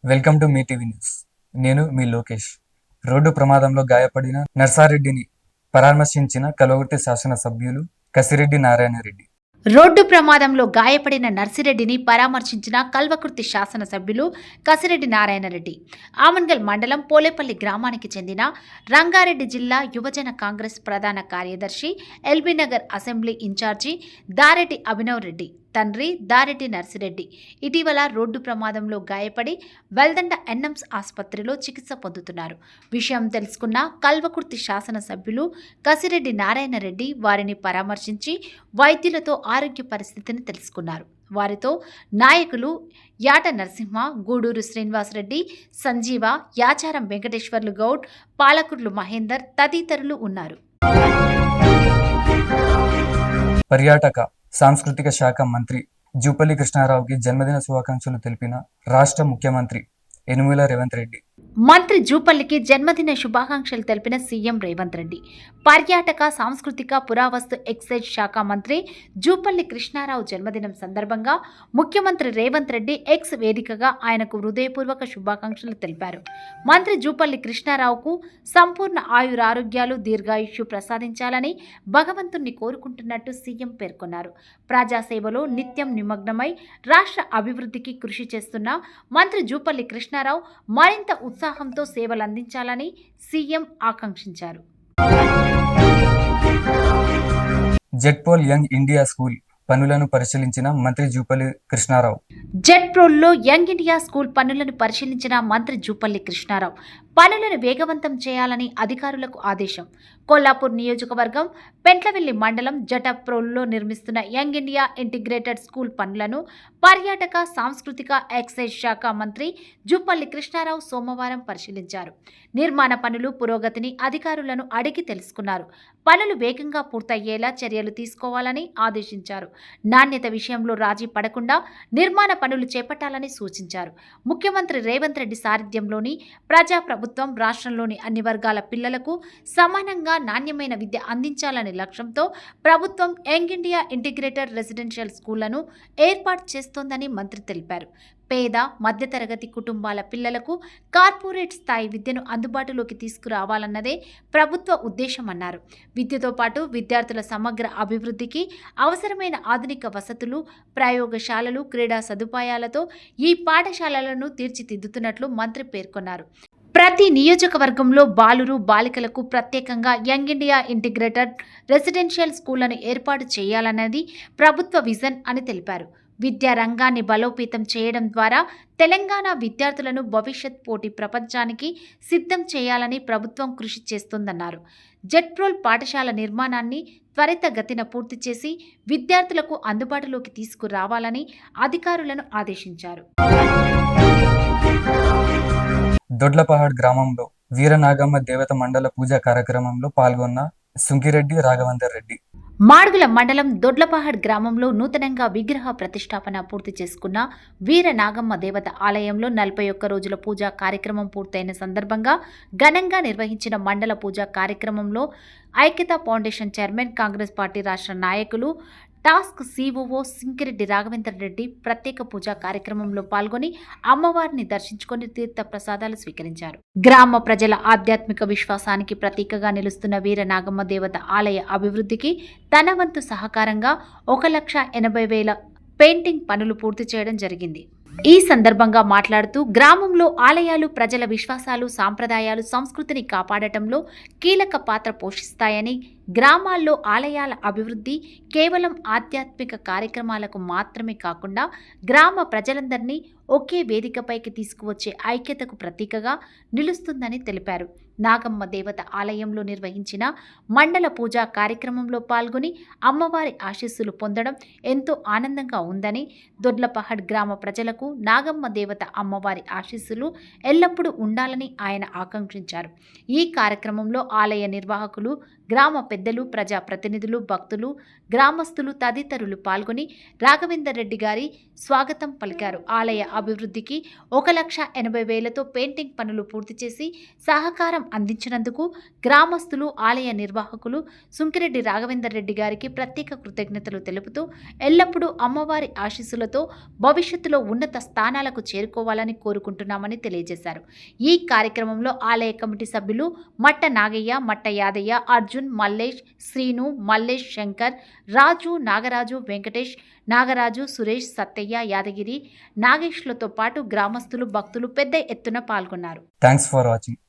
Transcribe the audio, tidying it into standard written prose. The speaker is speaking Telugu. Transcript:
Welcome to me TV news. నేను మీ లోకేష్. రోడ్డు ప్రమాదంలో గాయపడిన నర్సారెడ్డిని పరామర్శించిన కల్వకుర్తి శాసనసభ్యులు కసిరెడ్డి నారాయణరెడ్డి. రోడ్డు ప్రమాదంలో గాయపడిన నర్సిరెడ్డిని పరామర్శించిన కల్వకుర్తి శాసనసభ్యులు కసిరెడ్డి నారాయణరెడ్డి. ఆమన్గల్ మండలం పోలేపల్లి గ్రామానికి చెందిన రంగారెడ్డి జిల్లా యువజన కాంగ్రెస్ ప్రధాన కార్యదర్శి, ఎల్బీనగర్ అసెంబ్లీ ఇన్ఛార్జి దారెడ్డి అభినవ్ రెడ్డి తండ్రి దారెడ్డి నర్సిరెడ్డి ఇటీవల రోడ్డు ప్రమాదంలో గాయపడి వెల్దండ ఎన్ఎంస్ ఆసుపత్రిలో చికిత్స పొందుతున్నారు. విషయం తెలుసుకున్న కల్వకుర్తి శాసనసభ్యులు కసిరెడ్డి నారాయణరెడ్డి వారిని పరామర్శించి వైద్యులతో ఆరోగ్య పరిస్థితిని తెలుసుకున్నారు. వారితో నాయకులు యాట నరసింహ, గూడూరు శ్రీనివాసరెడ్డి, సంజీవ, యాచారం వెంకటేశ్వర్లు గౌడ్, పాలకుర్లు మహేందర్ తదితరులు ఉన్నారు. పర్యాటక సాంస్కృతిక శాఖ మంత్రి జూపల్లి కృష్ణారావుకి జన్మదిన శుభాకాంక్షలు తెలిపిన రాష్ట్ర ముఖ్యమంత్రి యనుమల రేవంత్ రెడ్డి. మంత్రి జూపల్లికి జన్మదిన శుభాకాంక్షలు తెలిపిన సీఎం రేవంత్ రెడ్డి. పర్యాటక సాంస్కృతిక పురావస్తు ఎక్సైజ్ శాఖ మంత్రి జూపల్లి కృష్ణారావు జన్మదినం సందర్భంగా ముఖ్యమంత్రి రేవంత్ రెడ్డి ఎక్స్ వేదికగా ఆయనకు హృదయపూర్వక శుభాకాంక్షలు తెలిపారు. మంత్రి జూపల్లి కృష్ణారావుకు సంపూర్ణ ఆయురారోగ్యాలు, దీర్ఘాయుష్యు ప్రసాదించాలని భగవంతుణ్ణి కోరుకుంటున్నట్టు సీఎం పేర్కొన్నారు. ప్రజాసేవలో నిత్యం నిమగ్నమై రాష్ట్ర అభివృద్ధికి కృషి చేస్తున్న మంత్రి జూపల్లి కృష్ణారావు మరింత ఉత్సాహంతో సేవలందించాలని సీఎం ఆకాంక్షించారు. జెడ్పోల్ యంగ్ ఇండియా స్కూల్ పనులను పరిశీలించిన మంత్రి జూపల్లి కృష్ణారావు. జెడ్ప్రోల్లో యంగ్ ఇండియా స్కూల్ పనులను పరిశీలించిన మంత్రి జూపల్లి కృష్ణారావు పనులను వేగవంతం చేయాలని అధికారులకు ఆదేశం. కొల్లాపూర్ నియోజకవర్గం పెంట్లవెల్లి మండలం జటప్రోల్లో నిర్మిస్తున్న యంగ్ ఇండియా ఇంటిగ్రేటెడ్ స్కూల్ పనులను పర్యాటక సాంస్కృతిక ఎక్సైజ్ శాఖ మంత్రి జూపల్లి కృష్ణారావు సోమవారం పరిశీలించారు. నిర్మాణ పనులు పురోగతిని అధికారులను అడిగి తెలుసుకున్నారు. పనులు వేగంగా పూర్తయ్యేలా చర్యలు తీసుకోవాలని ఆదేశించారు. నాణ్యత విషయంలో రాజీ పడకుండా నిర్మాణ పనులు చేపట్టాలని సూచించారు. ముఖ్యమంత్రి రేవంత్ రెడ్డి సారథ్యంలోని ప్రజాప్రభుత్వం రాష్ట్రంలోని అన్ని వర్గాల పిల్లలకు సమానంగా నాణ్యమైన విద్య అందించాలనే లక్ష్యంతో ప్రభుత్వం యంగ్ ఇండియా ఇంటిగ్రేటెడ్ రెసిడెన్షియల్ స్కూళ్లను ఏర్పాటు చేస్తోందని మంత్రి తెలిపారు. పేద, మధ్యతరగతి కుటుంబాల పిల్లలకు కార్పొరేట్ స్థాయి విద్యను అందుబాటులోకి తీసుకురావాలన్నదే ప్రభుత్వ ఉద్దేశమన్నారు. విద్యతో పాటు విద్యార్థుల సమగ్ర అభివృద్ధికి అవసరమైన ఆధునిక వసతులు, ప్రయోగశాలలు, క్రీడా సదుపాయాలతో ఈ పాఠశాలలను తీర్చిదిద్దుతున్నట్లు మంత్రి పేర్కొన్నారు. ప్రతి నియోజకవర్గంలో బాలురు, బాలికలకు ప్రత్యేకంగా యంగ్ ఇండియా ఇంటిగ్రేటెడ్ రెసిడెన్షియల్ స్కూళ్లను ఏర్పాటు చేయాలన్నది ప్రభుత్వ విజన్ అని తెలిపారు. విద్యా రంగాన్ని బలోపేతం చేయడం ద్వారా తెలంగాణ విద్యార్థులను భవిష్యత్ పోటీ ప్రపంచానికి సిద్ధం చేయాలని ప్రభుత్వం కృషి చేస్తోందన్నారు. జెడ్ప్రోల్ పాఠశాల నిర్మాణాన్ని త్వరితగతిన పూర్తి చేసి విద్యార్థులకు అందుబాటులోకి తీసుకురావాలని అధికారులను ఆదేశించారు. దొడ్లపహాడ్ గ్రామంలో వీరనాగమ్మ దేవత మండల పూజా కార్యక్రమంలో పాల్గొన్న సుంకిరెడ్డి రాఘవేందర్ రెడ్డి. మాడుగుల మండలం దొడ్లపహాడ్ గ్రామంలో నూతనంగా విగ్రహ ప్రతిష్టాపన పూర్తి చేసుకున్న వీర నాగమ్మ దేవత ఆలయంలో 41 రోజుల పూజా కార్యక్రమం పూర్తయిన సందర్భంగా ఘనంగా నిర్వహించిన మండల పూజా కార్యక్రమంలో ఐక్యతా ఫౌండేషన్ చైర్మన్, కాంగ్రెస్ పార్టీ రాష్ట్ర నాయకులు, టాస్క్ సిఓఓ సింకిరెడ్డి రాఘవేందర్ రెడ్డి ప్రత్యేక పూజా కార్యక్రమంలో పాల్గొని అమ్మవారిని దర్శించుకొని తీర్థ ప్రసాదాలు స్వీకరించారు. గ్రామ ప్రజల ఆధ్యాత్మిక విశ్వాసానికి ప్రతీకగా నిలుస్తున్న వీర నాగమ్మ దేవత ఆలయ అభివృద్ధికి తన వంతు సహకారంగా 1,80,000 పెయింటింగ్ పనులు పూర్తి చేయడం జరిగింది. ఈ సందర్భంగా మాట్లాడుతూ గ్రామంలో ఆలయాలు ప్రజల విశ్వాసాలు, సాంప్రదాయాలు, సంస్కృతిని కాపాడటంలో కీలక పాత్ర పోషిస్తాయని, గ్రామాల్లో ఆలయాల అభివృద్ధి కేవలం ఆధ్యాత్మిక కార్యక్రమాలకు మాత్రమే కాకుండా గ్రామ ప్రజలందరినీ ఒకే వేదికపైకి తీసుకువచ్చే ఐక్యతకు ప్రతీకగా నిలుస్తుందని తెలిపారు. నాగమ్మ దేవత ఆలయంలో నిర్వహించిన మండల పూజా కార్యక్రమంలో పాల్గొని అమ్మవారి ఆశీస్సులు పొందడం ఎంతో ఆనందంగా ఉందని, దొడ్లపహాడ్ గ్రామ ప్రజలకు నాగమ్మ దేవత అమ్మవారి ఆశీస్సులు ఎల్లప్పుడూ ఉండాలని ఆయన ఆకాంక్షించారు. ఈ కార్యక్రమంలో ఆలయ నిర్వాహకులు, గ్రామ పెద్దలు, ప్రజాప్రతినిధులు, భక్తులు, గ్రామస్తులు తదితరులు పాల్గొని రాఘవేందర్ రెడ్డి గారి స్వాగతం పలికారు. ఆలయ అభివృద్ధికి 1,80,000తో పెయింటింగ్ పనులు పూర్తి చేసి సహకారం అందించినందుకు గ్రామస్తులు, ఆలయ నిర్వాహకులు సుంకిరెడ్డి రాఘవేందర్ రెడ్డి గారికి ప్రత్యేక కృతజ్ఞతలు తెలుపుతూ ఎల్లప్పుడూ అమ్మవారి ఆశీస్సులతో భవిష్యత్తులో ఉన్నత స్థానాలకు చేరుకోవాలని కోరుకుంటున్నామని తెలియజేశారు. ఈ కార్యక్రమంలో ఆలయ కమిటీ సభ్యులు మట్ట నాగయ్య, మట్ట యాదయ్య, అర్జున్, మల్లేష్, శ్రీను, మల్లేష్, శంకర్, రాజు, నాగరాజు, వెంకటేష్, నాగరాజు, సురేష్, సత్తయ్య, యాదగిరి, నాగేష్లతో పాటు గ్రామస్తులు, భక్తులు పెద్ద ఎత్తున పాల్గొన్నారు. Thanks for watching.